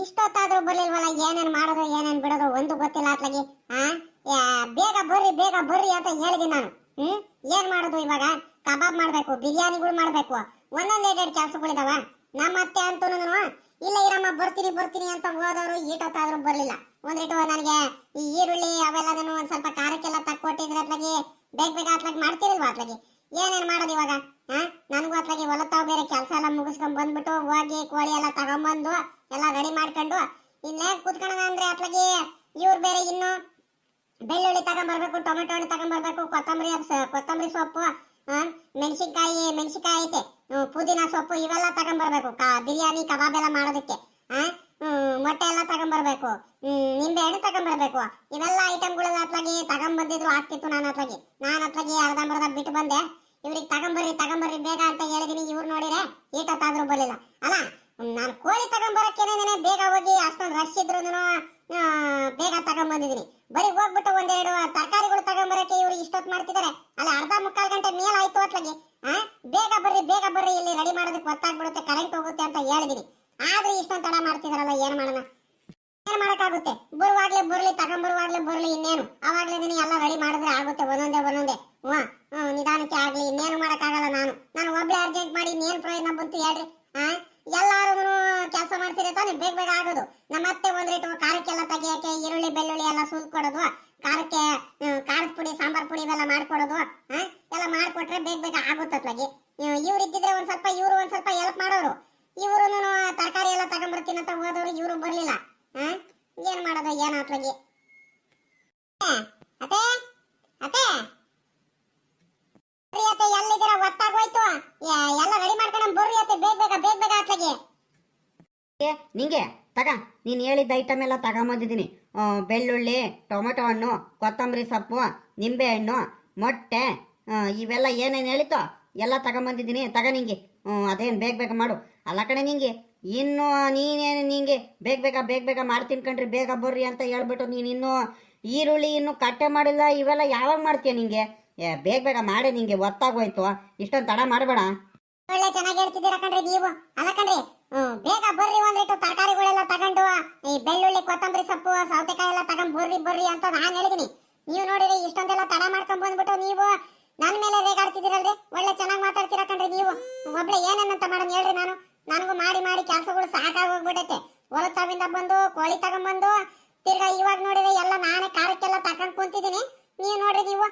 ಇಷ್ಟೊತ್ತಾದ್ರೂ ಬರ್ಲಿಲ್ವಲ್ಲ, ಏನೇನ್ ಮಾಡೋದು ಏನೇನ್ ಬಿಡೋದು ಒಂದು ಗೊತ್ತಿಲ್ಲ ಅತ್ಲಾಗಿ. ಬೇಗ ಬರ್ರಿ ಅಂತ ಹೇಳಿದೀನಿ ನಾನು. ಏನ್ ಮಾಡೋದು ಇವಾಗ? ಕಬಾಬ್ ಮಾಡ್ಬೇಕು, ಬಿರಿಯಾನಿಗಳು ಮಾಡ್ಬೇಕು, ಒಂದೊಂದೆರಡು ಕೆಲಸಗಳಿದಾವ. ನಮ್ಮ ಅತ್ತೆ ಅಂತೂ ಇಲ್ಲ ಇರಮ್ಮ ಬರ್ತೀನಿ ಅಂತ ಹೋದವರು ಈಟೊತ್ತಾದ್ರೂ ಬರ್ಲಿಲ್ಲ. ಒಂದಿಟ್ಟು ನನಗೆ ಈ ಈರುಳ್ಳಿ ಅವೆಲ್ಲದನ್ನು ಒಂದ್ ಸ್ವಲ್ಪ ಖಾರಕ್ಕೆಲ್ಲ ತಕ್ಕೊಟ್ಟಿದ್ರೆ ಅತ್ಲಾಗಿ ಬೇಗ ಅತ್ಲಾಗಿ ಮಾಡ್ತಿರಲ್ವಾ ಅತ್ಲಾಗಿ? ಏನೇನ್ ಮಾಡೋದು ಇವಾಗ? ನನಗೂ ಅತ್ಲಾಗಿ ಹೊಲತಾವ್ ಬೇರೆ ಕೆಲಸ ಎಲ್ಲ ಮುಗಿಸ್ಕೊಂಡ್ ಬಂದ್ಬಿಟ್ಟು ಹೋಗಿ ಕೋಳಿ ಎಲ್ಲ ತಗೊಂಬಂದು ಎಲ್ಲ ರೆಡಿ ಮಾಡ್ಕೊಂಡು ಇನ್ನೇ ಕುತ್ಕೊಳ್ಳೋಣ ಅಂದ್ರೆ ಅತ್ಲಾಗಿ ಇವ್ರು ಬೇರೆ ಇನ್ನು ಬೆಳ್ಳುಳ್ಳಿ ತಗೊಂಡ್ಬರ್ಬೇಕು, ಟೊಮೆಟೊ ಹಣ್ಣು ತಗೊಂಡ್ಬರ್ಬೇಕು, ಕೊತ್ತಂಬರಿ ಸೊಪ್ಪು, ಮೆಣಸಿನ್ಕಾಯಿ ಐತೆ, ಪುದೀನ ಸೊಪ್ಪು ಇವೆಲ್ಲ ತಗೊಂಡ್ಬರ್ಬೇಕು ಬಿರಿಯಾನಿ ಕಬಾಬ್ ಎಲ್ಲ ಮಾಡೋದಕ್ಕೆ. ಮೊಟ್ಟೆ ಎಲ್ಲ ತಗೊಂಡ್ಬರ್ಬೇಕು, ನಿಂಬೆ ಹಣ್ಣು ತಗೊಂಡ್ಬರ್ಬೇಕು. ಇವೆಲ್ಲ ಐಟಮ್ಗಳೆಲ್ಲ ಅತ್ಲಾಗಿ ತಗೊಂಡ್ಬಂದಿದ್ರು ಆಗ್ತಿತ್ತು. ನಾನು ಅತ್ಲಾಗಿ ಅರ್ಧಂಬರ್ಧ ಬಿಟ್ಟು ಬಂದೆ. ಇವ್ರಿಗೆ ತಗೊಂಬರ್ರಿ ಬೇಗ ಅಂತ ಹೇಳಿದೀನಿ. ಇವ್ರು ನೋಡಿದ್ರೆ ಈಟೊತ್ತಾದ್ರೂ ಬರ್ಲಿಲ್ಲ. ಅಲ್ಲ, ನಾನು ಕೋಳಿ ತಗೊಂಡ್ಬರಕ್ಕೇನೆ ಬೇಗ ಹೋಗಿ ಅಷ್ಟೊಂದು ರಶ್ ಇದ್ರು ಬೇಗ ತಗೊಂಡ್ಬಂದಿದ್ದೀನಿ. ಬರೀ ಹೋಗ್ಬಿಟ್ಟು ಒಂದೆರಡು ತರಕಾರಿಗಳು ತಗೊಂಡ್ಬರಕ್ಕೆ ಇವ್ರು ಇಷ್ಟೊತ್ತು ಮಾಡ್ತಿದ್ದಾರೆ. ಅಲ್ಲ, ಅರ್ಧ ಮುಕ್ಕಾಲು ಗಂಟೆ ಮೇಲ್ ಆಯ್ತು ಅತ್ಲಾಗಿ. ಬೇಗ ಬರ್ರಿ ಇಲ್ಲಿ ರೆಡಿ ಮಾಡೋದಕ್ಕೆ ಗೊತ್ತಾಗ್ಬಿಡುತ್ತೆ, ಕರೆಂಟ್ ಹೋಗುತ್ತೆ ಅಂತ ಹೇಳಿದೀನಿ. ಆದ್ರೆ ಇಷ್ಟೊಂದು ತಡ ಮಾಡ್ತಿದಾರಲ್ಲ, ಏನ್ ಮಾಡೋಣ? ಏನ್ ಮಾಡಕ್ಕಾಗುತ್ತೆ? ತಗೊಂಬರುವಾಗ್ಲೇ ಬರ್ಲಿ, ಇನ್ನೇನು ಅವಾಗ್ಲೇ ಎಲ್ಲ ರೆಡಿ ಮಾಡಿದ್ರೆ ಆಗುತ್ತೆ ಒಂದೊಂದೇ. ನಿಧಾನಕ್ಕೆ ಆಗ್ಲಿ, ಇನ್ನೇನು ಮಾಡಕ್ಕಾಗಲ್ಲ. ನಾನು ಒಬ್ಳೆ ಅರ್ಜೆಂಟ್ ಮಾಡಿ ಇನ್ನೇನು ಪ್ರಯೋಜನ ಬಂತು ಹೇಳ್ರಿ? ಎಲ್ಲಾರು ಕೆಲಸ ಮಾಡ್ತಿದ್ರೆ ತಾನೆ ಬೇಗ ಆಗೋದು. ನಮ್ಮ ಅತ್ತೆ ಒಂದ್ರೇಟು ಖಾರಕ್ಕೆಲ್ಲ ತೆಗಿಯಕ್ಕೆ ಈರುಳ್ಳಿ ಬೆಳ್ಳುಳ್ಳಿ ಎಲ್ಲ ಸುಲ್ ಕೊಡೋದು, ಖಾರಕ್ಕೆ ಖಾರದ ಪುಡಿ ಸಾಂಬಾರ್ ಪುಡಿ ಇವೆಲ್ಲ ಮಾಡ್ಕೊಡೋದು, ಎಲ್ಲ ಮಾಡ್ಕೊಟ್ರೆ ಬೇಗ ಆಗುತ್ತತ್ಲಾಗಿ. ಇವ್ರು ಇದ್ದಿದ್ರೆ ಒಂದ್ ಸ್ವಲ್ಪ ಹೆಲ್ಪ್ ಮಾಡೋರು. ಇವರು ತರಕಾರಿ ಎಲ್ಲ ತಗೊಂಡ್ಬರ್ತೀನಿ ಅಂತ ಹೋದವ್ರು, ಇವರು ಬರ್ಲಿಲ್ಲ. ಏನ್ ಮಾಡೋದು ಏನ್ ಅತ್ಲಾಗಿ? ಅತ್ತೆ ಎಲ್ಲಿದ್ದೀರ? ಒತ್ತಾಗೋಯ್ತು, ಎಲ್ಲ ರೆಡಿ ಮಾಡ್ಕೊಂಡು ಬರ್ರಿ ಅತ್ತೆ, ಬೇಗ ಅತ್ಲಾಗಿ. ನಿಂಗೆ ನೀನು ಹೇಳಿದ್ದ ಐಟಮ್ ಎಲ್ಲ ತಗೊಂಬಂದಿದ್ದೀನಿ. ಬೆಳ್ಳುಳ್ಳಿ, ಟೊಮೆಟೊ ಹಣ್ಣು, ಕೊತ್ತಂಬರಿ ಸೊಪ್ಪು, ನಿಂಬೆ ಹಣ್ಣು, ಮೊಟ್ಟೆ, ಇವೆಲ್ಲ ಏನೇನು ಹೇಳಿತೋ ಎಲ್ಲ ತಗೊಂಬಂದಿದ್ದೀನಿ. ನಿಂಗೆ ಅದೇನು ಬೇಗ ಮಾಡು. ಅಲ್ಲ ಕಣೆ, ನಿಂಗೆ ಇನ್ನು ನೀನೇನು ನಿಂಗೆ ಬೇಗ ಮಾಡ್ತೀನಿ ಕಣ್ರಿ, ಬೇಗ ಬರ್ರಿ ಅಂತ ಹೇಳ್ಬಿಟ್ಟು ನೀನು ಇನ್ನೂ ಈರುಳ್ಳಿ ಇನ್ನೂ ಕಟ್ಟೆ ಮಾಡಿಲ್ಲ. ಇವೆಲ್ಲ ಯಾವಾಗ ಮಾಡ್ತೀಯ? ನಿಂಗೆ ಬೇಗ ಮಾಡಿ, ನಿಂಗೆ ಒತ್ತಾಗೋಯ್ತು. ಇಷ್ಟೊಂದು ತಡ ಮಾಡಬೇಡ. ಒಳ್ಳೆ ಚೆನ್ನಾಗಿ ಹೇಳ್ತಿದ್ದೀರಾ ಕಣ್ರಿ ನೀವು. ಅಲ್ಲ ಕಣ್ರಿ, ಬೇಗ ಬರ್ರಿ, ಒಂದಿಟ್ಟು ತರಕಾರಿಗಳೆಲ್ಲ ತಗೊಂಡು ಈ ಬೆಳ್ಳುಳ್ಳಿ ಕೊತ್ತಂಬರಿ ಸೊಪ್ಪು ಸೌತೆಕಾಯಿ ಎಲ್ಲ ತಗೊಂಡ್ ಬರ್ರಿ ಅಂತ ನಾನು ಹೇಳಿದೀನಿ. ನೀವು ನೋಡಿರಿ ಇಷ್ಟೊಂದೆಲ್ಲ ತಡ ಮಾಡ್ಕೊಂಡ್ ಬಂದ್ಬಿಟ್ಟು ನೀವು ನನ್ನ ಮೇಲೆ ರೇಗಾಡ್ತಿದ್ದೀರಲ್ರಿ. ಒಳ್ಳೆ ಚೆನ್ನಾಗಿ ಮಾತಾಡ್ತೀರಾ ಕಣ್ರಿ ನೀವು. ಒಬ್ಳೆ ಏನೇನಂತ ಮಾಡೋಣ ಹೇಳ್ರಿ? ನನಗೂ ಮಾಡಿ ಕೆಲಸಗಳು ಸಾಕಾಗಿ ಹೋಗ್ಬಿಟ್ಟೈತೆ. ಹೊಲತಾವಿಂದ ಬಂದು ಕೋಳಿ ತಗೊಂಡ್ಬಂದು ತಿರ್ಗಾ ಇವಾಗ ನೋಡಿದ್ರೆ ಎಲ್ಲ ನಾನೇ ಖಾರಕ್ಕೆಲ್ಲ ತಕೊಂಡ್ ಕುಂತಿದ್ದೀನಿ. ನೀವು ನೋಡ್ರಿ, ನೀವು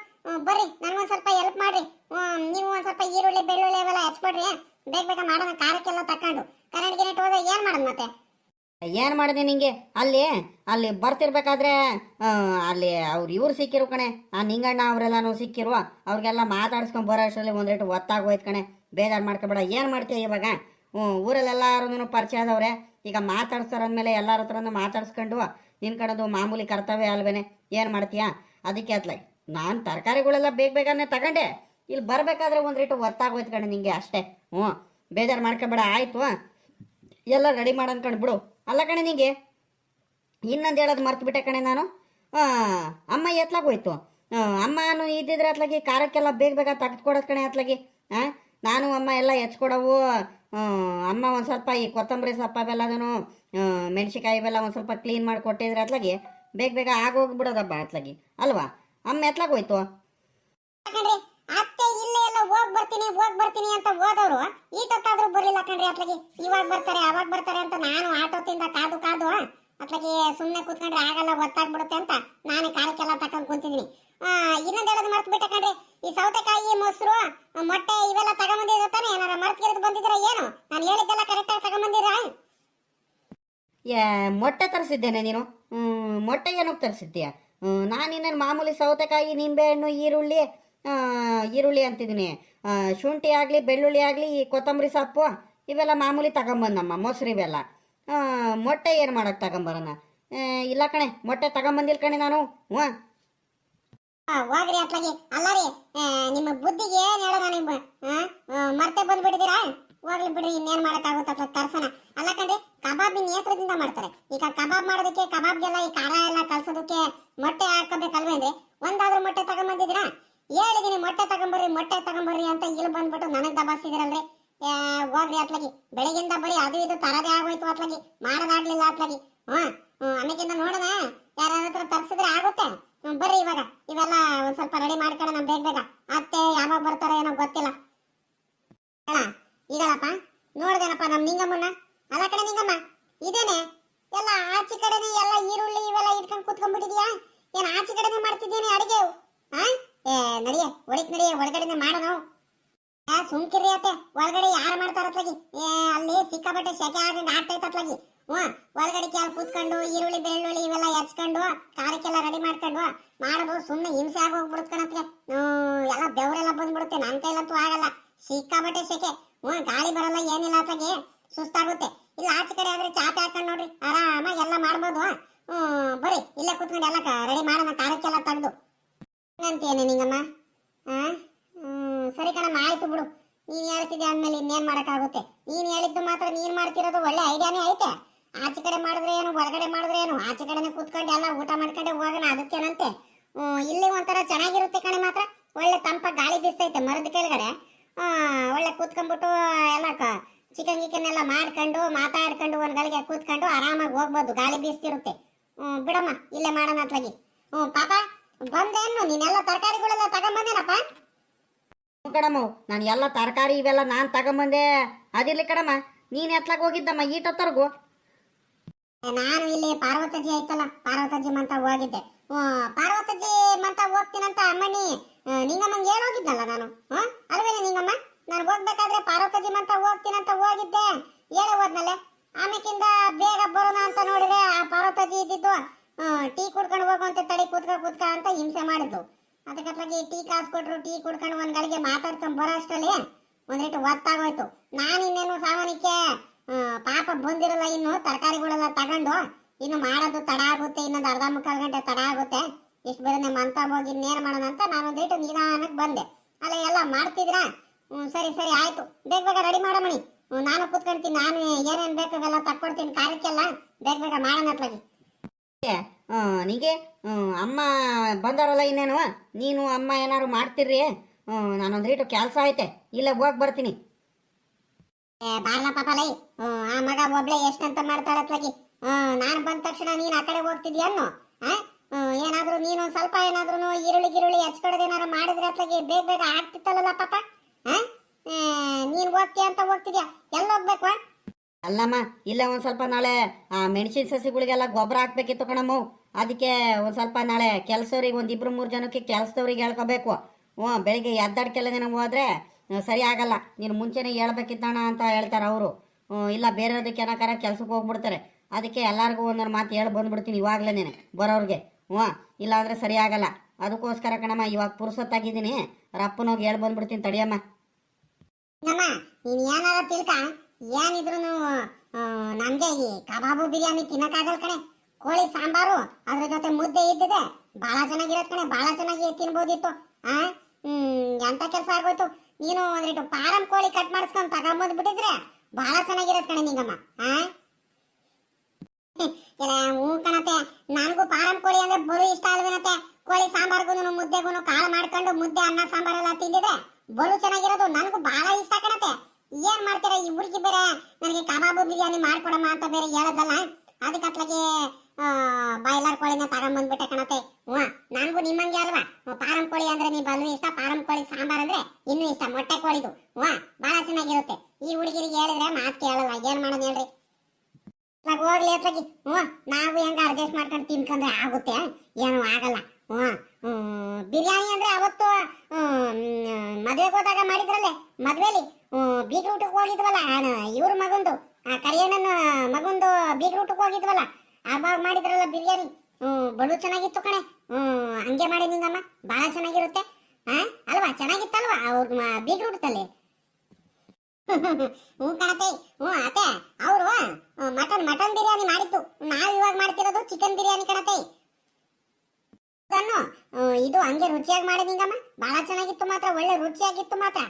ಬರ್ರಿ, ನನಗೊಂದ್ ಸ್ವಲ್ಪ ಹೆಲ್ಪ್ ಮಾಡ್ರಿ. ನೀವು ಒಂದ್ ಸ್ವಲ್ಪ ಈರುಳ್ಳಿ ಬೆಳ್ಳುಳ್ಳಿ ಅವೆಲ್ಲ ಹಚ್ಕೊಡ್ರಿ, ಬೇಗ ಮಾಡೋಣ ಖಾರಕ್ಕೆಲ್ಲ ತಕೊಂಡು. ಕರೆಂಟ್ ಗಿರೆಂಟ್ ಹೋದ್ರೆ ಏನ್ ಮಾಡೋಣ ಮತ್ತೆ? ಏನು ಮಾಡಿದೆ ನಿಂಗೆ? ಅಲ್ಲಿ ಬರ್ತಿರ್ಬೇಕಾದ್ರೆ ಅಲ್ಲಿ ಇವ್ರು ಸಿಕ್ಕಿರು ಕಣೆ, ಆ ನಿಂಗಣ್ಣ ಅವರೆಲ್ಲಾನು ಸಿಕ್ಕಿರು. ಅವ್ರಿಗೆಲ್ಲ ಮಾತಾಡ್ಸ್ಕೊಂಡ್ ಬರೋ ಅಷ್ಟರಲ್ಲಿ ಒಂದ್ರೇಟು ಒತ್ತಾಗೋಯ್ತು ಕಣೆ. ಬೇಜಾರು ಮಾಡ್ಕೊಬೇಡ. ಏನು ಮಾಡ್ತೀಯ ಇವಾಗ? ಊರಲ್ಲೆಲ್ಲರೂ ಪರಿಚಯ ಆದವ್ರೆ. ಈಗ ಮಾತಾಡ್ಸ್ತಾರಂದ್ಮೇಲೆ ಎಲ್ಲರ ಹತ್ರನೂ ಮಾತಾಡ್ಸ್ಕೊಂಡು ನಿನ್ಕಣದು ಮಾಮೂಲಿ ಕರ್ತವ್ಯ ಅಲ್ವೇನೆ. ಏನು ಮಾಡ್ತೀಯಾ? ಅದಕ್ಕೆ ಅತ್ಲಾಗ ನಾನು ತರಕಾರಿಗಳೆಲ್ಲ ಬೇಗನೆ ತಗೊಂಡೆ. ಇಲ್ಲಿ ಬರಬೇಕಾದ್ರೆ ಒಂದ್ರೇಟು ಒತ್ತಾಗೋಯ್ತು ಕಣೆ ನಿಂಗೆ, ಅಷ್ಟೇ. ಬೇಜಾರು ಮಾಡ್ಕೊಬೇಡ, ಆಯಿತು. ಎಲ್ಲ ರೆಡಿ ಮಾಡನ್ಕೊಂಡು ಬಿಡು. ಅಲ್ಲ ಕಣೆ, ನಿಂಗೆ ಇನ್ನೊಂದು ಹೇಳೋದು ಮರ್ತು ಕಣೆ ನಾನು. ಅಮ್ಮ ಎತ್ಲಾಗೋಯ್ತು. ಅಮ್ಮನು ಇದ್ದಿದ್ರೆ ಅತ್ಲಾಗಿ ಖಾರಕ್ಕೆಲ್ಲ ಬೇಗ ತೆಗೆದುಕೊಡೋದು ಕಣೆ ಅತ್ಲಾಗಿ. ನಾನು ಅಮ್ಮ ಎಲ್ಲ ಹೆಚ್ಕೊಡವು. ಅಮ್ಮ ಒಂದು ಸ್ವಲ್ಪ ಈ ಕೊತ್ತಂಬರಿ ಸೊಪ್ಪು ಅವೆಲ್ಲದೂ ಮೆಣಸಿಕಾಯಿ ಇವೆಲ್ಲ ಒಂದು ಸ್ವಲ್ಪ ಕ್ಲೀನ್ ಮಾಡಿ ಕೊಟ್ಟಿದ್ರೆ ಅತ್ಲಾಗಿ ಬೇಗ ಆಗೋಗ್ಬಿಡೋದಬ್ಬ ಅತ್ಲಾಗಿ, ಅಲ್ವಾ? ಅಮ್ಮ ಎತ್ಲಾಗೋಯ್ತು. ಅತ್ತೆ ಇಲ್ಲೇ ಎಲ್ಲ ಹೋಗ್ ಬರ್ತೀನಿ ಅಂತ ಹೋದವರು ಈಟೊತ್ತಾದ್ರೂ ಬರ್ಲಿಲ್ಲ ಕಣ್ರಿ ಅತ್ಲಾಗಿ. ಇವಾಗ ಬರ್ತಾರೆ ಅವಾಗ ಬರ್ತಾರೆ ಅಂತ ನಾನು ಆಟೋದಿಂದ ಕಾದು ಅತ್ಲಾಗಿ ಸುಮ್ಮನೆ ಕೂತ್ಕೊಂಡ್ರೆ ಆಗಲ್ಲ, ಗೊತ್ತಾಗ್ಬಿಡುತ್ತೆ ಅಂತ ನಾನೇ ಖಾರಕ್ಕೆಲ್ಲ ತಕೊಂಡ್ ಕುಂತಿದ್ದೀನಿ. ಇನ್ನೊಂದು ಹೇಳೋದು ಮರ್ತು ಬಿಟ್ಟೆ ಕಣ್ರಿ, ಈ ಸೌತೆಕಾಯಿ ಮೊಸರು ಮೊಟ್ಟೆ ಇವೆಲ್ಲ ತಗೊಂಬಂದಿದ್ರೆ ತಾನೆ? ಏನಾರ ಮರ್ತಿರೋದು ಬಂದಿದ್ರೆ ಏನು? ನಾನು ಹೇಳಿದ್ದೆಲ್ಲ ಕರೆಕ್ಟಾಗಿ ತಗೊಂಬಂದಿರ? ಮೊಟ್ಟೆ ತರಿಸಿದ್ದೇನೆ ನೀನು? ಮೊಟ್ಟೆ ಏನಕ್ಕೆ ತರಿಸಿದ್ದೀಯ? ನಾನಿನ್ನೇನು ಮಾಮೂಲಿ ಸೌತೆಕಾಯಿ, ನಿಂಬೆಹಣ್ಣು, ಈರುಳ್ಳಿ ಅಂತಿದ್ದೀನಿ. ಶುಂಠಿ ಆಗಲಿ ಬೆಳ್ಳುಳ್ಳಿ ಆಗಲಿ ಕೊತ್ತಂಬರಿ ಸೊಪ್ಪು ಇವೆಲ್ಲ ಮಾಮೂಲಿ ತಗೊಂಬಂದಮ್ಮ. ಮೊಸರು ಇವೆಲ್ಲ. ಮೊಟ್ಟೆ ಏನು ಮಾಡಕ್ಕೆ ತಗೊಂಬರೋಣ? ಇಲ್ಲ ಕಣೆ, ಮೊಟ್ಟೆ ತಗೊಂಬಂದಿಲ್ಲ ಕಣೆ ನಾನು. ಹೋಗ್ರಿ ಅತ್ಲಾಗಿ. ಅಲ್ಲ ರೀ, ನಿಮ್ಮ ಬುದ್ಧಿಗೆ ಏನ್ ಹೇಳೋಣ? ನಿಮ್ಮ ಮರ್ತೆ ಬಂದ್ಬಿಟ್ಟಿದ್ದೀರಾ? ಹೋಗ್ಲಿ ಬಿಡ್ರಿ, ಇನ್ನೇನ್ ಮಾಡಕ್ಕಾಗುತ್ತೆ ಅತ್ಲಾಗ ತರ್ಸನ. ಅಲ್ಲ ಕಣ್ರಿ, ಕಬಾಬ್ ನೇತ್ರದಿಂದ ಮಾಡ್ತಾರೆ. ಈಗ ಕಬಾಬ್ ಮಾಡೋದಕ್ಕೆ ಕಬಾಬ್ಗೆಲ್ಲ ಈ ಖಾರ ಎಲ್ಲ ಕಲ್ಸೋದಕ್ಕೆ ಮೊಟ್ಟೆ ಹಾಕಬೇಕಲ್ವೇನ್ರಿ? ಒಂದಾದ್ರೂ ಮೊಟ್ಟೆ ತಗೊಂಬಂದಿದ್ದೀರಾ? ಹೇಳಿದೀನಿ ಮೊಟ್ಟೆ ತಗೊಂಬರ್ರಿ ಅಂತ ಇಲ್ಲಿ ಬಂದ್ಬಿಟ್ಟು ನನಗ್ ದಬಾಸ್ತಿದಿರಲ್ರಿ. ಹೋಗ್ರಿ ಅತ್ಲಾಗಿ ಬೆಳಗಿಂದ ಬರೀ ಅದು ಇದು ತರದೇ ಆಗೋಯ್ತು ಅತ್ಲಾಗಿ ಮಾಡೋದಾಗ್ಲಿಲ್ಲ ಅತ್ಲಾಗಿ ಆಮೇಕಿಂದ ನೋಡೋಣ ಯಾರ ಹತ್ರ ತರ್ಸಿದ್ರೆ ಆಗುತ್ತೆ. ಬರ್ರಿ ಇವಾಗ ಇವೆಲ್ಲ ಒಂದ್ ಸ್ವಲ್ಪ ರೆಡಿ ಮಾಡ್ಕೊಳ್ಳೋಣ ಬೇಗ ಅತ್ತೆ ಯಾವಾಗ ಬರ್ತಾರೋ ಏನೋ ಗೊತ್ತಿಲ್ಲ. ಈಗಳಪ್ಪ ನೋಡ್ದೇನಪ್ಪ ನಮ್ ನಿಂಗಮ್ಮನ್ನ. ಅಲ್ಲ ಕಡೆ ನಿಂಗಮ್ಮ ಇದೇನೆ ಎಲ್ಲ ಆಚೆ ಕಡೆನೆ ಎಲ್ಲ ಈರುಳ್ಳಿ ಇವೆಲ್ಲ ಇಟ್ಕೊಂಡು ಕುತ್ಕೊಂಡ್ಬಿಟ್ಟಿದ್ಯಾ? ಏನ್ ಆಚೆ ಕಡೆನೆ ಮಾಡ್ತಿದ್ದೇನೆ ಅಡಿಗೆ? ನಡಿಯೇ ನಡಿಯೇ ಒಳಗಡೆನೆ ಮಾಡೋಣ. ಸುಮ್ಕಿರಿ ಅತ್ತೆ, ಒಳಗಡೆ ಯಾರು ಮಾಡ್ತಾರತ್ಲಾಗಿ? ಅಲ್ಲಿ ಸಿಕ್ಕಾಪಟ್ಟೆ ಸೆಕೆ ಆಗ್ತೈತತ್ಲಾಗಿ. ಒಳಗಡೆ ಕ್ಯಾಲ್ ಕೂತ್ಕೊಂಡು ಈರುಳ್ಳಿ ಬೆಳ್ಳುಳ್ಳಿ ಇವೆಲ್ಲ ಹೆಚ್ಕೊಂಡು ಖಾರಕ್ಕೆಲ್ಲ ರೆಡಿ ಮಾಡ್ಕೊಂಡು ಮಾಡೋದು ಸುಮ್ಮನೆ ಹಿಂಸೆ ಆಗೋಗ್ಬಿಡುತ್ತೆ ಕಣತ್ಗೆ. ಎಲ್ಲ ಬೆವರೆಲ್ಲ ಬಂದ್ಬಿಡುತ್ತೆ, ನನ್ ಕೈಲಂತೂ ಆಗಲ್ಲ. ಸಿಕ್ಕಾಪಟ್ಟೆ ಸೆಕೆ, ಗಾಳಿ ಬರಲ್ಲ ಏನಿಲ್ಲ ಅತ್ಲಾಗಿ, ಸುಸ್ತಾಗುತ್ತೆ. ಇಲ್ಲ ಆಚೆ ಕಡೆ ಆದ್ರೆ ಚಾಪೆ ಹಾಕೊಂಡು ನೋಡ್ರಿ ಆರಾಮಾಗಿ ಎಲ್ಲ ಮಾಡ್ಬೋದು. ಬರೀ ಇಲ್ಲೇ ಕೂತ್ಕೊಂಡು ಎಲ್ಲ ರೆಡಿ ಮಾಡೋಣ ಖಾರಕ್ಕೆಲ್ಲ ತೆಗ್ದು ಅಂತೀಯೇನೆ ನಿಂಗಮ್ಮ? ಸರಿ ಕಣಮ್ಮ, ಆಯ್ತು ಬಿಡು. ನೀನ್ ಹೇಳ್ತಿದ್ದೆ ಅಂದ್ಮೇಲೆ ಇನ್ನೇನ್ ಮಾಡಕ್ಕಾಗುತ್ತೆ. ನೀನ್ ಹೇಳಿದ್ದು ಮಾತ್ರ ನೀನ್ ಮಾಡ್ತಿರೋದು ಒಳ್ಳೆ ಐಡಿಯಾನೇ ಐತೆ. ಆಚೆ ಕಡೆ ಮಾಡಿದ್ರೆ ಏನು ಒಳಗಡೆ ಮಾಡಿದ್ರೆ ಏನು, ಆಚೆ ಕಡೆನೆ ಕೂತ್ಕೊಂಡು ಎಲ್ಲ ಊಟ ಮಾಡ್ಕೊಂಡೆ ಹೋಗೋಣ, ಅದಕ್ಕೇನಂತೆ. ಇಲ್ಲಿ ಒಂಥರ ಚೆನ್ನಾಗಿರುತ್ತೆ ಕಣೆ, ಮಾತ್ರ ಒಳ್ಳೆ ತಂಪ ಗಾಳಿ ಬೀಸ್ತೈತೆ ಮರದ ಕೆಳಗಡೆ. ಒಳ್ಳೆ ಕೂತ್ಕೊಂಡ್ಬಿಟ್ಟು ಎಲ್ಲ ಚಿಕನ್ ಗಿಕನ್ ಎಲ್ಲ ಮಾಡ್ಕೊಂಡು ಮಾತಾಡ್ಕೊಂಡು ಒಂದ್ ಗಳಿಗೆ ಕೂತ್ಕೊಂಡು ಆರಾಮಾಗಿ ಹೋಗ್ಬೋದು, ಗಾಳಿ ಬೀಸ್ತಿರುತ್ತೆ. ಬಿಡಮ್ಮ ಇಲ್ಲೇ ಮಾಡೋಣ ಅತ್ಲಾಗಿ. ಪಾಪ ಬಂದೇನು? ನೀನೆಲ್ಲ ತರಕಾರಿಗಳೆಲ್ಲ ತಗೊಂಬಂದೇನಪ್ಪ? ಕಣಮ್ಮ, ನಾನು ಎಲ್ಲ ತರಕಾರಿ ಇವೆಲ್ಲ ನಾನು ತಗೊಂಬಂದೆ. ಅದಿರ್ಲಿ ಕಣಮ್ಮ, ನೀನು ಎತ್ಲಾಗ ಹೋಗಿದ್ದಮ್ಮ ಈಟೊತ್ತರ್ಗು? ನಾನು ಇಲ್ಲಿ ಪಾರ್ವತಜ್ಜಿ ಐತಲ್ಲ, ಪಾರ್ವತಜ್ಜಿ ಮಂತ ಹೋಗಿದ್ದೆ. ಪಾರ್ವತಜ್ಜಿ ಮಂತ ಹೋಗ್ತೀನಂತ ಅಮ್ಮಣ್ಣಿ ನಿಂಗಮ್ಮಂಗೆ ಹೇಳೋಗಿದ್ದಲ್ಲ ನಾನು. ಅಲ್ವೇನೆ ನಿಂಗಮ್ಮ? ನಾನು ಹೋಗ್ಬೇಕಾದ್ರೆ ಪಾರ್ವತಜ್ಜಿ ಮಂತ ಹೋಗ್ತೀನಂತ ಹೋಗಿದ್ದೆ, ಹೇಳೇ ಹೋದ್ನಲ್ಲೇ. ಆಮೇಕಿಂದ ಬೇಗ ಬರೋಣ ಅಂತ ನೋಡಿದ್ರೆ ಆ ಪಾರ್ವತಜ್ಜಿ ಇದ್ದಿದ್ದು ಟೀ ಕುಡ್ಕೊಂಡು ಹೋಗುವಂತೆ ತಡಿ ಕೂತ್ಕ ಅಂತ ಹಿಂಸೆ ಮಾಡಿದ್ಲು. ಅದಕ್ಕೆ ಟೀ ಕಾಸು ಕೊಟ್ರು, ಟೀ ಕುಡ್ಕೊಂಡು ಒಂದ್ ಗಳಿಗೆ ಮಾತಾಡ್ಕೊಂಡ್ ಬರೋ ಅಷ್ಟರಲ್ಲಿ ಒಂದಿಟ್ಟು ಹೊತ್ತಾಗೋಯ್ತು. ನಾನು ಇನ್ನೇನು ಸಾಮಾನ್ಯಕ್ಕೆ ಪಾಪ ಬಂದಿರಲ್ಲ, ಇನ್ನು ತರಕಾರಿಗಳೆಲ್ಲ ತಗೊಂಡು ಇನ್ನು ಮಾಡೋದು ತಡ ಆಗುತ್ತೆ, ಇನ್ನೊಂದು ಅರ್ಧ ಮುಕ್ಕಾಲು ಗಂಟೆ ತಡ ಆಗುತ್ತೆ. ಇಷ್ಟು ಬೇರೆ ಮಂತ ಹೋಗಿ ಇನ್ನೇನು ಮಾಡೋಣ ಅಂತ ನಾನು ಒಂದಿಟ್ಟು ನಿಧಾನಕ್ಕೆ ಬಂದೆ. ಅಲ್ಲ ಎಲ್ಲ ಮಾಡ್ತಿದ್ರ? ಸರಿ ಸರಿ ಆಯ್ತು, ಬೇಗ ರೆಡಿ ಮಾಡಮಣಿ. ನಾನು ಕೂತ್ಕೊಂತೀನಿ, ನಾನು ಏನೇನು ಬೇಕು ಅವೆಲ್ಲ ತಕ್ಕೊಡ್ತೀನಿ ಕಾರ್ಯಕ್ಕೆಲ್ಲ. ಬೇಗ ಮಾಡೋಣ ಅತ್ಲಾಗಿ. ನಿಂಗೆ ಅಮ್ಮ ಬಂದಾರಲ್ಲ, ಇನ್ನೇನು ನೀನು ಅಮ್ಮ ಏನಾರು ಮಾಡ್ತಿರ್ರಿ? ನಾನೊಂದ್ರೀಟು ಕೆಲಸ ಐತೆ, ಇಲ್ಲ ಹೋಗಿ ಬರ್ತೀನಿ. ಬಾರ್ಲ ಪಾಪಲೈ, ಆ ಮಗ ಒಬ್ಳೆ ಎಷ್ಟಂತ ಮಾಡ್ತಾಳತ್ಲಾಗಿ. ನಾನು ಬಂದ ತಕ್ಷಣ ನೀನ್ ಆ ಕಡೆ ಹೋಗ್ತಿದ್ಯನ್ನು? ಏನಾದ್ರು ನೀನು ಸ್ವಲ್ಪ ಏನಾದ್ರು ಈರುಳ್ಳಿ ಹಚ್ಕೊಡೋದೇನಾರು ಮಾಡಿದ್ರೆ ಅತ್ಲಾಗಿ ಬೇಗ ಆಗ್ತಿತ್ತಲ್ಲ ಪಾಪ. ನೀನ್ ಹೋಗ್ತೀಯ ಅಂತ ಹೋಗ್ತಿದ್ಯಾ, ಎಲ್ಲ ಹೋಗ್ಬೇಕು? ಅಲ್ಲಮ್ಮ, ಇಲ್ಲ ಒಂದು ಸ್ವಲ್ಪ ನಾಳೆ ಆ ಮೆಣಸಿನ ಸಸಿಗಳಿಗೆಲ್ಲ ಗೊಬ್ಬರ ಹಾಕ್ಬೇಕಿತ್ತು ಕಣಮ್ಮ. ಅದಕ್ಕೆ ಒಂದು ಸ್ವಲ್ಪ ನಾಳೆ ಕೆಲಸದವ್ರಿಗೆ ಒಂದು 2-3 ಜನಕ್ಕೆ ಕೆಲಸದವ್ರಿಗೆ ಹೇಳ್ಕೋಬೇಕು. ಬೆಳಿಗ್ಗೆ ಎದ್ದಾಡ್ಕೆಲ್ಲ ನಾವು ಹೋದ್ರೆ ಸರಿ ಆಗಲ್ಲ. ನೀನು ಮುಂಚೆನೇ ಹೇಳ್ಬೇಕಿತ್ತಣ್ಣ ಅಂತ ಹೇಳ್ತಾರೆ ಅವರು. ಇಲ್ಲ ಬೇರೆಯವ್ರಿಗೆ ಏನಕ್ಕಾರ ಕೆಲ್ಸಕ್ಕೆ ಹೋಗ್ಬಿಡ್ತಾರೆ. ಅದಕ್ಕೆ ಎಲ್ಲರಿಗೂ ಒಂದೊಂದು ಮಾತು ಹೇಳಿ ಬಂದ್ಬಿಡ್ತೀನಿ ಇವಾಗಲೇ ಬರೋರಿಗೆ. ಇಲ್ಲಾಂದ್ರೆ ಸರಿ ಆಗಲ್ಲ. ಅದಕ್ಕೋಸ್ಕರ ಕಣಮ್ಮ ಇವಾಗ ಪುರ್ಸೊತ್ತಾಗಿದ್ದೀನಿ, ರಪ್ಪನೋಗಿ ಹೇಳಿ ಬಂದ್ಬಿಡ್ತೀನಿ ತಡಿಯಮ್ಮ. ನೀನ್ ಏನಾರ ತಿಳ್ಕ, ಏನಿದ್ರು ನಮ್ಗೆ ಈ ಕಬಾಬು ಬಿರಿಯಾನಿ ತಿನ್ನಕ್ಕಾಗಲ್ ಕಣೆ. ಕೋಳಿ ಸಾಂಬಾರು ಅದ್ರ ಜೊತೆ ಮುದ್ದೆ ಇದ್ದಿದೆ ಬಹಳ ಚೆನ್ನಾಗಿರತ್ ಕಣೆ, ಬಹಳ ಚೆನ್ನಾಗಿ ತಿನ್ಬೋದಿತ್ತು. ಎಂತ ಕೆಲಸ ಆಗೋಯ್ತು. ನೀನು ಒಂದಿಟ್ಟು ಪಾರಂ ಕೋಳಿ ಕಟ್ ಮಾಡಿಸ್ಕೊಂಡ್ ತಗೊಂಬಂದ್ ಬಿಟ್ಟಿದ್ರೆ ಬಹಳ ಚೆನ್ನಾಗಿರತ್ ಕಣೆ ನಿಂಗಮ್ಮ. ಹ್ಞೂ ಕಣತೆ, ನನಗೂ ಪಾರಂ ಕೋಳಿ ಅಂದ್ರೆ ಬಲು ಇಷ್ಟ ಅಲ್ವೇನತೆ. ಕೋಳಿ ಸಾಂಬಾರ್ಗು ಮುದ್ದೆಗೂ ಕಾಳು ಮಾಡ್ಕೊಂಡು ಮುದ್ದೆ ಅನ್ನ ಸಾಂಬಾರೆಲ್ಲ ತಿಂದಿದೆ ಬಲು ಚೆನ್ನಾಗಿರೋದು, ನನಗೂ ಬಹಳ ಇಷ್ಟ ಕಣತೆ. ಏನ್ ಮಾಡ್ತೀರಾ ಈ ಹುಡುಗಿ ಬೇರೆ ನನಗೆ ಕಬಾಬು ಬಿರಿಯಾನಿ ಮಾಡ್ಕೊಡಮ್ಮ ಅಂತ ಬೇರೆ ಹೇಳೋದಲ್ಲ. ಅದಕ್ಕೆ ಅತ್ಲಾಗೆ ಬಾಯ್ಲರ್ ಕೋಳಿನ ತಗೊಂಬಂದ್ಬಿಟ್ಟೆ ಕಣತೆ. ನನಗೂ ನಿಮ್ಮಂಗೆ ಅಲ್ವಾ, ಪಾರಂ ಕೋಳಿ ಅಂದ್ರೆ ನೀ ಬಲು ಇಷ್ಟ, ಪಾರಂ ಕೋಳಿ ಸಾಂಬಾರ್ ಅಂದ್ರೆ ಇನ್ನೂ ಇಷ್ಟ, ಮೊಟ್ಟೆ ಕೋಳಿದು ಬಹಳ ಚೆನ್ನಾಗಿರುತ್ತೆ. ಈ ಹುಡುಗಿರಿಗೆ ಹೇಳಿದ್ರೆ ಮಾತು ಕೇಳಲ್ಲ, ಏನ್ ಮಾಡೋದು ಹೇಳ್ರಿ. ಹೋಗ್ಲಿ ಅತ್ಲಾಗಿ, ನಾವು ಹೆಂಗ ಅಡ್ಜಸ್ಟ್ ಮಾಡ್ಕೊಂಡು ತಿನ್ಕೊಂಡ್ರೆ ಆಗುತ್ತೆ, ಏನು ಆಗಲ್ಲ. ಬಿರಿಯಾನಿ ಅಂದ್ರೆ ಅವತ್ತು ಮದ್ವೆಗೆ ಹೋದಾಗ ಮಾಡಿದ್ರಲ್ಲೇ, ಮದ್ವೆಲಿ ಬೀಗ್ರೂಟಕ್ಕೆ ಹೋಗಿದ್ವಲ್ಲ, ಇವ್ರ ಮಗಂದು ಕರಿಯಣ್ಣನ ಮಗಂದು ಬೀಗ್ರೂಟಕ್ಕೆ ಹೋಗಿದ್ವಲ್ಲ, ಆವಾಗ ಮಾಡಿದ್ರಲ್ಲ ಬಿರಿಯಾನಿ, ಬಲು ಚೆನ್ನಾಗಿತ್ತು ಕಣೆ. ಹಂಗೆ ಮಾಡಿ ನಿಂಗಮ್ಮ, ಬಹಳ ಚೆನ್ನಾಗಿರುತ್ತೆ ಅಲ್ವಾ? ಚೆನ್ನಾಗಿತ್ತಲ್ವಾ ಅವ್ರ ಬೀಗ್ರೂಟದಲ್ಲಿ? ಕಣತೆ. ಅತ್ತೆ ಅವರು ಮಟನ್ ಬಿರಿಯಾನಿ ಮಾಡಿತ್ತು, ನಾವ್ ಇವಾಗ ಮಾಡ್ತಿರೋದು ಚಿಕನ್ ಬಿರಿಯಾನಿ ಕಣತೆ. ಇದು ಹಂಗೆ ರುಚಿಯಾಗಿ ಮಾಡಿದಿಂಗಮ್ಮ, ಬಹಳ ಚೆನ್ನಾಗಿತ್ತು ಮಾತ್ರ, ಒಳ್ಳೆ ರುಚಿಯಾಗಿತ್ತು ಮಾತ್ರ.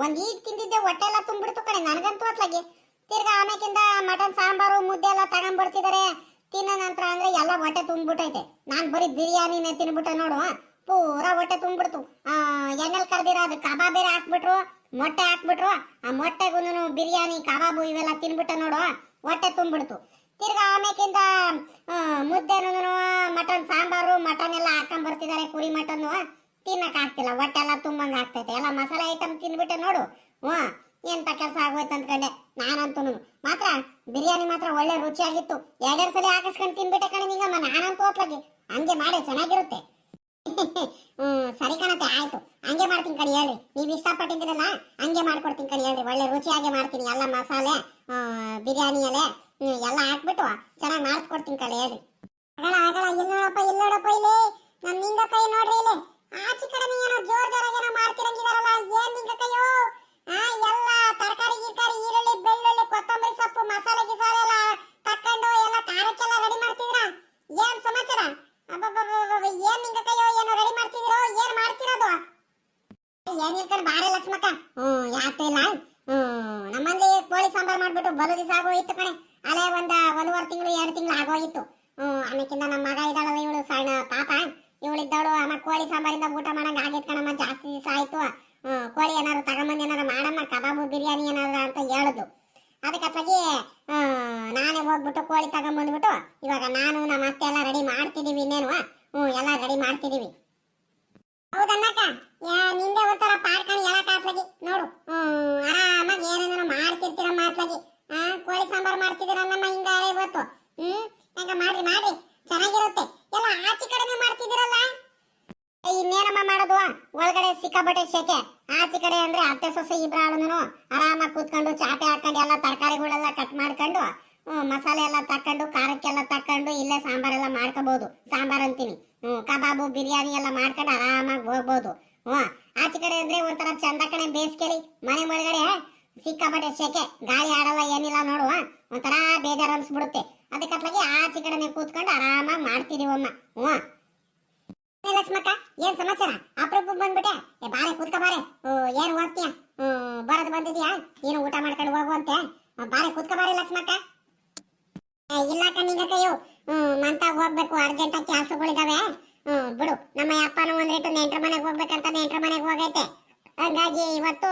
ಒಂದ್ ಈಟ್ ತಿಂದಿದ್ದೆ, ಹೊಟ್ಟೆ ಎಲ್ಲ ತುಂಬಿಡ್ತು ಕಣೆ ನನಗಂತೂ ಅತ್ಲಾಗಿ. ತಿರ್ಗಾ ಆಮೇಕಿಂದ ಮಟನ್ ಸಾಂಬಾರು ಮುದ್ದೆ ಎಲ್ಲ ತಗೊಂಡ್ಬರ್ತಿದಾರೆ ತಿನ್ನೋ ನಂತರ ಅಂದ್ರೆ ಎಲ್ಲ ಹೊಟ್ಟೆ ತುಂಬಿಬಿಟ್ಟೈತೆ. ನಾನ್ ಬರೀ ಬಿರಿಯಾನಿನೇ ತಿನ್ಬಿಟ್ಟೆ ನೋಡು, ಪೂರಾ ಹೊಟ್ಟೆ ತುಂಬಿಡ್ತು. ಎಣ್ಣೆಲ್ ಕರ್ದಿರೋದು ಕಬಾಬ್ ಬೇರೆ ಹಾಕ್ಬಿಟ್ರು, ಮೊಟ್ಟೆ ಹಾಕ್ಬಿಟ್ರು. ಆ ಮೊಟ್ಟೆಗೂ ಬಿರಿಯಾನಿ ಕಬಾಬು ಇವೆಲ್ಲ ತಿನ್ಬಿಟ್ಟೆ ನೋಡು, ಹೊಟ್ಟೆ ತುಂಬಿಡ್ತು. ತಿರ್ಗಾ ಆಮೇಕಿಂದ ಮುದ್ದೆನೂ ಮಟನ್ ಸಾಂಬಾರು ಮಟನ್ ಎಲ್ಲ ಹಾಕೊಂಡ್ ಬರ್ತಿದ್ದಾರೆ, ಕುರಿ ಮಟನ್ನು ತಿನ್ನಕ್ ಆಗ್ತಿಲ್ಲ, ಹೊಟ್ಟೆ ಎಲ್ಲ ತುಂಬಂಗ ಆಗ್ತೈತೆ. ಎಲ್ಲ ಮಸಾಲೆ ಐಟಮ್ ತಿನ್ಬಿಟ್ಟೆ ನೋಡು. ಎಂತ ಕೆಲಸ ಆಗೋಯ್ತು ಅಂದ್ಕೊಂಡೆ ನಾನಂತೂ. ಮಾತ್ರ ಬಿರಿಯಾನಿ ಮಾತ್ರ ಒಳ್ಳೆ ರುಚಿಯಾಗಿತ್ತು. ಎರಡೆರಡು ಸಲ ಹಾಕಿಸ್ಕೊಂಡು ತಿನ್ಬಿಟ್ಟೆ ಕಣೆ ನಿಂಗಮ್ಮ, ನಾನಂತೂ ಹೋಟ್ಲಾಗಿ ಹಂಗೆ ಮಾಡಿ ಚೆನ್ನಾಗಿರುತ್ತೆ. ಸರಿ ಕಣತೆ, ಆಯ್ತು ಹಂಗೆ ಮಾಡ್ತೀನಿ ಕಣಿ, ಹೇಳ್ರಿ ನೀವು ಇಷ್ಟಪಟ್ಟಿದ್ದೀರಲ್ಲ ಹಂಗೆ ಮಾಡ್ಕೊಡ್ತೀನಿ ಕಣಿ, ಹೇಳ್ರಿ ಒಳ್ಳೆ ರುಚಿಯಾಗಿ ಮಾಡ್ತೀನಿ. ಎಲ್ಲ ಮಸಾಲೆ ಬಿರಿಯಾನಿ ಎಲೆ ಎಲ್ಲ ಹಾಕ್ಬಿಟ್ಟು ಚೆನ್ನಾಗಿ ಮಾಡಿಸ್ಕೊಡ್ತೀನಿ ಕಣಿ, ಹೇಳ್ರಿ. ಆಗಲ್ಲ ಇಲ್ಲೋಡಪ್ಪ ಇಲ್ಲಿ ನಮ್ ನಿಂಗ ಕೈ ನೋಡ್ರಿ, ಇಲ್ಲಿ ಆಚೆ ಕಡೆ ಏನೋ ಜೋರ್ ಜೋರಾಗೇನೋ ಮಾಡ್ತಿರಂಗಿದಾರಲ್ಲ, ಏನ್ ನಿಂಗ ಕೈಯೋ? ಎಲ್ಲ ತರಕಾರಿ ಗಿರ್ಕಾರಿ ಈರುಳ್ಳಿ ಬೆಳ್ಳುಳ್ಳಿ ಕೊತ್ತಂಬರಿ ಸೊಪ್ಪು ಮಸಾಲೆ ಗಿಸಾಲೆ ಎಲ್ಲ ತಕ್ಕೊಂಡು ಎಲ್ಲ ಖಾರಕ್ಕೆಲ್ಲ ರೆಡಿ ಮಾಡ್ತಿದ್ರ, ಏನ್ ಸಮಾಚಾರ? ಏನ್ ನಿಂಗ ಕೈಯೋ ಏನೋ ರೆಡಿ ಮಾಡ್ತಿದಿರೋ, ಏನ್ ಮಾಡ್ತಿರೋದು? ಏನ್ ಇರ್ಕೊಂಡು ಬಾರೆ ಲಕ್ಷ್ಮಕ್ಕ. ಯಾಕೆ ಇಲ್ಲ, ನಮ್ಮಲ್ಲಿ ಕೋಳಿ ಸಾಂಬಾರ್ ಮಾಡ್ಬಿಟ್ಟು ಬಲು ದಿವಸ ಆಗೋಯಿತ್ತು ಕಣೆ. ಅಲ್ಲೇ ಒಂದೂವರೆ ತಿಂಗಳು 2 ತಿಂಗಳು ಆಗೋಯಿತ್ತು. ಆಮೇಕಿಂದ ನಮ್ಮ ಮಗ ಇದ್ದಾಳಲ್ಲ ಇವಳು ಸಣ್ಣ ಪಾಪ, ಇವಳಿದ್ದವಳು ಅಮ್ಮ ಕೋಳಿ ಸಾಂಬಾರಿಂದ ಊಟ ಮಾಡಂಗ ಆಗೈತ್ ಕಣಮ್ಮ, ಜಾಸ್ತಿ ದಿವಸ ಆಯ್ತು. ಕೋಳಿ ಏನಾರು ತಗೊಂಬಂದು ಏನಾರು ಮಾಡಮ್ಮ ಕಬಾಬು ಬಿರಿಯಾನಿ ಏನಾರು ಅಂತ ಹೇಳುದು. ಅದಕ್ಕಾಗಿ ನಾನೇ ಹೋಗ್ಬಿಟ್ಟು ಕೋಳಿ ತಗೊಂಬಂದ್ಬಿಟ್ಟು ಇವಾಗ ನಾನು ನಮ್ಮ ಅತ್ತೆ ಎಲ್ಲ ರೆಡಿ ಮಾಡ್ತಿದೀವಿ. ಇನ್ನೇನು ಎಲ್ಲ ರೆಡಿ ಮಾಡ್ತಿದೀವಿ. ಹೌದನ್ನಕ್ಕ, ನಿಂದೆ ಒಂಥರ ಪಾರ್ಕಣಿ ಹೇಳಕ್ ಆತ್ಲಾಗಿ ನೋಡು. ಆರಾಮಾಗಿ ಏನೇನೋ ಮಾಡ್ತಿರ್ತೀರ ಮಾತ್ಲಾಗಿ. ಕೋಳಿ ಸಾಂಬಾರ್ ಮಾಡ್ತಿದ್ದೀರ ನಮ್ಮ ಹಿಂಗಾರೆ ಇವತ್ತು. ಹಂಗ ಮಾಡ್ರಿ ಚೆನ್ನಾಗಿರುತ್ತೆ. ಎಲ್ಲ ಆಚೆ ಕಡೆನೆ ಮಾಡ್ತಿದ್ದೀರಲ್ಲ, ಇನ್ನೇನಮ್ಮ ಮಾಡೋದು? ಒಳಗಡೆ ಸಿಕ್ಕಾಬಟ್ಟೆ ಶೆಕೆ, ಆಚೆ ಕಡೆ ಅಂದ್ರೆ ಅತ್ತೆ ಸೊಸೆ ಇಬ್ರಾಳನು ಆರಾಮಾಗಿ ಕೂತ್ಕೊಂಡು ಚಾಪೆ ಹಾಕೊಂಡು ಎಲ್ಲ ತರಕಾರಿಗಳೆಲ್ಲ ಕಟ್ ಮಾಡ್ಕೊಂಡು ಮಸಾಲೆ ಎಲ್ಲ ತಕೊಂಡು ಖಾರಕ್ಕೆಲ್ಲ ತಕೊಂಡು ಇಲ್ಲೇ ಸಾಂಬಾರೆಲ್ಲ ಮಾಡ್ಕೋಬಹುದು. ಸಾಂಬಾರ್ ಅಂತೀನಿ, ಕಬಾಬು ಬಿರಿಯಾನಿ ಎಲ್ಲ ಮಾಡ್ಕೊಂಡು ಆರಾಮಾಗಿ ಹೋಗ್ಬೋದು. ಆಚೆ ಕಡೆ ಅಂದ್ರೆ ಒಂಥರ ಚಂದ ಕಣೆ, ಬೇಸಿಗೆಲಿ ಮನೆ ಒಳಗಡೆ ಸಿಕ್ಕಾಬಟ್ಟೆ ಶೆಕೆ, ಗಾಳಿ ಆಡಲ್ಲ ಏನಿಲ್ಲ ನೋಡುವ, ಒಂಥರ ಬೇಜಾರು ಅನ್ಸ್ಬಿಡುತ್ತೆ. ಅದಕ್ಕತ್ಲಾಗಿ ಆಚೆ ಕಡೆನೆ ಕೂತ್ಕೊಂಡು ಆರಾಮಾಗಿ ಮಾಡ್ತಿದೀವಮ್ಮ. ಲಕ್ಷ್ಮಕ್ಕ, ಏನ್ ಸಮಾಚಾರ? ಅಪ್ರೂಪ ಬಂದ್ಬಿಟ್ಟೆ, ಬಾರೆ ಕೂತ್ಕ ಬಾರೆ. ಏನ್ ಹೋಗ್ತೀಯ? ಬರೋದು ಬಂದಿದ್ಯಾ? ನೀನು ಊಟ ಮಾಡ್ಕೊಂಡು ಹೋಗುವಂತೆ, ಬಾರೆ ಕೂತ್ಕ ಬಾರೆ ಲಕ್ಷ್ಮಕ್ಕ. ಇಲ್ಲ ಕಣ್ಣಿಂಗ ಕೈಯು, ಮಂತಾಗ ಹೋಗ್ಬೇಕು, ಅರ್ಜೆಂಟ್ ಆಗಿ ಕೆಲಸಗಳಿದಾವೆ. ಬಿಡು, ನಮ್ಮ ಅಪ್ಪನೂ ಒಂದ್ ರೇಟು ನೆಂಟ್ರ ಮನೆಗೆ ಹೋಗ್ಬೇಕಂತ ನೆಂಟ್ರ ಮನೆಗೆ ಹೋಗೈತೆ. ಹಂಗಾಗಿ ಇವತ್ತು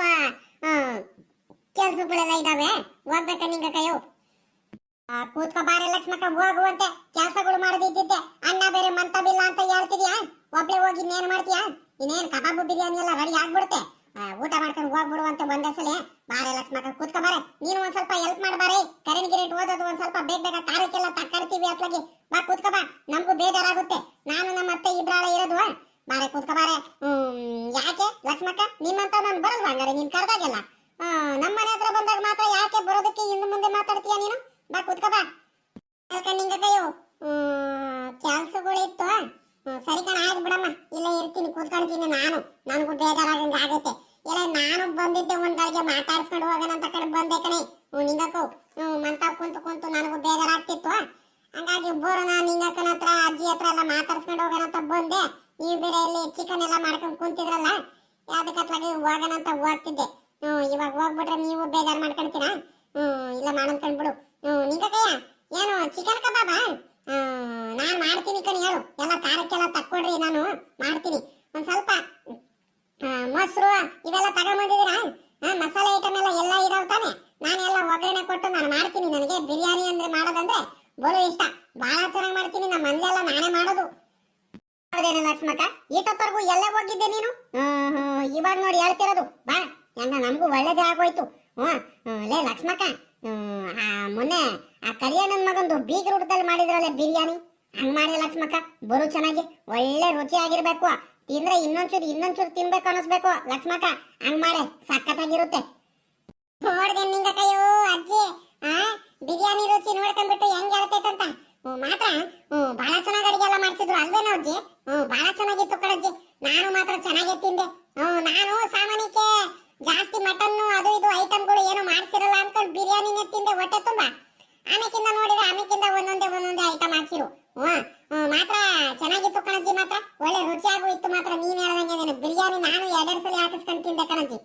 ಕೆಲ್ಸಗಳೆಲ್ಲ ಇದಾವೆ, ಹೋಗ್ಬೇಕ ನಿಂಗ ಕೈಯು. ಕೂತ್ಕೋ ಬಾರೆ ಲಕ್ಷ್ಮಕ್ಕ, ಹೋಗುವಂತೆ. ಕೆಲಸಗಳು ಮಾಡದಿದ್ದೆ, ಅಣ್ಣ ಬೇರೆ ಮಂತಬಿಲ್ಲ ಅಂತ ಹೇಳ್ತಿದ್ಯಾ? ಒಬ್ಳೆ ಹೋಗಿ ಇನ್ನೇನ್ ಮಾಡ್ತೀಯಾ? ಇನ್ನೇನ್ ಕಬಾಬು ಬಿರಿಯಾನಿ ಎಲ್ಲ ರೆಡಿ ಆಗ್ಬಿಡುತ್ತೆ, ಊಟ ಮಾಡ್ಕೊಂಡು ಹೋಗ್ಬಿಡುವಂತ ಒಂದೇ ಸಲ. ಬಾರೆ ಲಕ್ಷ್ಮಕ್ಕ ಕೂತ್ಕೋ ಬಾರೆ. ನೀನು ಒಂದ್ ಸ್ವಲ್ಪ ಹೆಲ್ಪ್ ಮಾಡ್ಬಾರೆ, ಕರೆಂಟ್ ಗಿರೆಂಟ್ ಓದೋದು ಒಂದ್ ಸ್ವಲ್ಪ ಬೇಗ ಖಾರಕ್ಕೆಲ್ಲ ತಕ್ಕಾಡ್ತೀವಿ ಅತ್ಲಾಗಿ. ಬಾ ಕೂತ್ಕೋ ಬಾ, ನಮಗೂ ಬೇಜಾರಾಗುತ್ತೆ. ನಾನು ನಮ್ಮ ಅತ್ತೆ ಇಬ್ರಾಳ ಇರೋದು. ಬಾರೆ ಕೂತ್ಕೋ ಬಾರೆ. ಯಾಕೆ ಲಕ್ಷ್ಮಕ್ಕ, ನಿಮ್ಮಂತ ನಾನು ಬರಲ್ವಾ ಹಂಗಾರೆ? ನೀನ್ ಕರೆದಾಗೆಲ್ಲ ನಮ್ಮ ಮನೆ ಹತ್ರ ಬಂದಾಗ ಮಾತ್ರ ಯಾಕೆ ಬರೋದಕ್ಕೆ ಇನ್ನು ಮುಂದೆ ಮಾತಾಡ್ತೀಯ ನೀನು? ಬಾ ಕೂತ್ಕೋ ಬಾ. ನಿಂಗ ಕೈಯು ಕೆಲ್ಸಗಳಿತ್ತು. ಸರಿ ಕಣ, ಆಯ್ತು ಬಿಡಮ್ಮ, ಇಲ್ಲೇ ಇರ್ತೀನಿ, ಕೂತ್ಕೊಳ್ತೀನಿ. ನನಗೂ ಬೇಜಾರಾಗಂಗ ಆಗೈತೆ. ಇಲ್ಲ ನಾನು ಬಂದಿದ್ದೆ ಒಂದ್ ಗಳಿಗೆ ಮಾತಾಡ್ಸ್ಕೊಂಡು ಹೋಗೋಣ ಅಂತ ಕಡೆ ಬಂದೆ ಕಣೆ. ನಿಂಗಕ್ಕೂ ಮಂತಾವ್ ಕುಂತು ನನಗೂ ಬೇಜಾರಾಗ್ತಿತ್ತು. ಹಂಗಾಗಿ ಬೋರನ ನಿಂಗಕ್ಕನ ಹತ್ರ ಅಜ್ಜಿ ಹತ್ರ ಎಲ್ಲ ಮಾತಾಡ್ಸ್ಕೊಂಡು ಹೋಗೋಣ ಅಂತ ಬಂದೆ. ನೀವು ಬೇರೆ ಇಲ್ಲಿ ಚಿಕನ್ ಎಲ್ಲ ಮಾಡ್ಕೊಂಡು ಕುಂತಿದ್ರಲ್ಲ, ಅದಕ್ಕತ್ಲಾಗಿ ಹೋಗೋಣ ಅಂತ ಹೋಗ್ತಿದ್ದೆ. ಇವಾಗ ಹೋಗ್ಬಿಟ್ರೆ ನೀವು ಬೇಜಾರು ಮಾಡ್ಕೊಂತೀರಾ? ಇಲ್ಲ ಮಾಡಂದ್ಕೊಂಡ್ಬಿಡು. ನಿಂಗಕ್ಕಯ್ಯ, ಏನು ಚಿಕನ್ ಕಬಾಬ? ನಾನ್ ಮಾಡ್ತೀನಿ ಕಣಿ, ಹೇಳು. ಎಲ್ಲ ಖಾರಕ್ಕೆಲ್ಲ ತಕ್ಕೊಡ್ರಿ, ನಾನು ಮಾಡ್ತೀನಿ. ಒಂದ್ ಸ್ವಲ್ಪ ಮೊಸರು ಇವೆಲ್ಲ ತಗೊಂಡ್ಬಂದಿದ್ದೀರಾ? ಮಸಾಲೆ ಐಟಮ್ ಎಲ್ಲ ಇದಾವ್ ತಾನೆ? ನಾನೆಲ್ಲ ಒಗ್ಗರಣೆ ಕೊಟ್ಟು ನಾನು ಮಾಡ್ತೀನಿ. ನನಗೆ ಬಿರಿಯಾನಿ ಅಂದ್ರೆ ಮಾಡೋದಂದ್ರೆ ಬೋಲು ಇಷ್ಟ, ಬಹಳ ಚೆನ್ನಾಗಿ ಮಾಡ್ತೀನಿ. ನಮ್ಮ ಮನೆಯೆಲ್ಲ ನಾನೇ ಮಾಡೋದು. ಹೌದೇನ ಲಕ್ಷ್ಮಕ್ಕ, ಈಟೊತ್ತವರೆಗೂ ಎಲ್ಲೇ ಹೋಗಿದ್ದೆ ನೀನು? ಇವಾಗ ನೋಡಿ ಹೇಳ್ತಿರೋದು. ಬಾ, ಎಲ್ಲ ನಮಗೂ ಒಳ್ಳೇದೇ ಆಗೋಯ್ತು. ಲೇ ಲಕ್ಷ್ಮಕ್ಕ, ಮೊನ್ನೆ ಆ ಕರಿಯಣ್ಣನ ಮಗಂದು ಬೀಗರ ಊಟದಲ್ಲಿ ಮಾಡಿದ್ರಲ್ಲ ಬಿರಿಯಾನಿ, ಹಂಗ್ ಮಾಡಿ ಲಕ್ಷ್ಮಕ್ಕ. ಬರು ಚೆನ್ನಾಗಿ ಒಳ್ಳೆ ರುಚಿಯಾಗಿರ್ಬೇಕು. ತಿಂದ್ರೆ ಇನ್ನೊಂಚೂರು ತಿನ್ಬೇಕು ಅನ್ನಿಸ್ಬೇಕು ಲಕ್ಷ್ಮಕ್ಕ. ಹಂಗ್ ಮಾಡಿ ಸಖತ್ತಾಗಿರುತ್ತೆ. ನೋಡ್ದೆ ನಿಂಗ ಕೈಯೋ ಅಜ್ಜಿ, ಬಿರಿಯಾನಿ ರುಚಿ ನೋಡ್ಕೊಂಡ್ಬಿಟ್ಟು ಹೆಂಗ್ ಹೇಳ್ತೈತಂತ. ಮಾತ್ರ ಬಹಳ ಚೆನ್ನಾಗಿ ಅಡಿಗೆ ಎಲ್ಲ ಮಾಡ್ತಿದ್ರು ಅಲ್ವೇನೋ ಅಜ್ಜಿ? ಬಹಳ ಚೆನ್ನಾಗಿತ್ತು ಕಣಜ್ಜಿ. ನಾನು ಮಾತ್ರ ಚೆನ್ನಾಗೇ ತಿಂದೆ. ನಾನು ಸಾಮಾನ್ಯಕ್ಕೆ ಜಾಸ್ತಿ ಮಟನ್ ಅದು ಇದು ಐಟಮ್ಗಳು ಏನು ಮಾಡ್ಸಿರಲ್ಲ ಅನ್ಕೊಂಡು ಬಿರಿಯಾನಿನೇ ತಿಂದೆ ಹೊಟ್ಟೆ ತುಂಬಾ. ಆಮೇಕಿಂದ ನೋಡಿದ್ರೆ ಆಮೇಕಿಂದ ಒಂದೊಂದೇ ಐಟಮ್ ಹಾಕಿರು. ಮಾತ್ರ ಚೆನ್ನಾಗಿತ್ತು ಕಣಜ್ಜಿ, ಮಾತ್ರ ಒಳ್ಳೆ ರುಚಿಯಾಗೂ ಇತ್ತು. ಮಾತ್ರ ನೀನ್ ಹೇಳ್ದಂಗೆ ಬಿರಿಯಾನಿ ನಾನು 2 ಸಲ ಹಾಕಿಸ್ಕೊಂಡು ತಿಂದೆ ಕಣಜ್ಜಿ.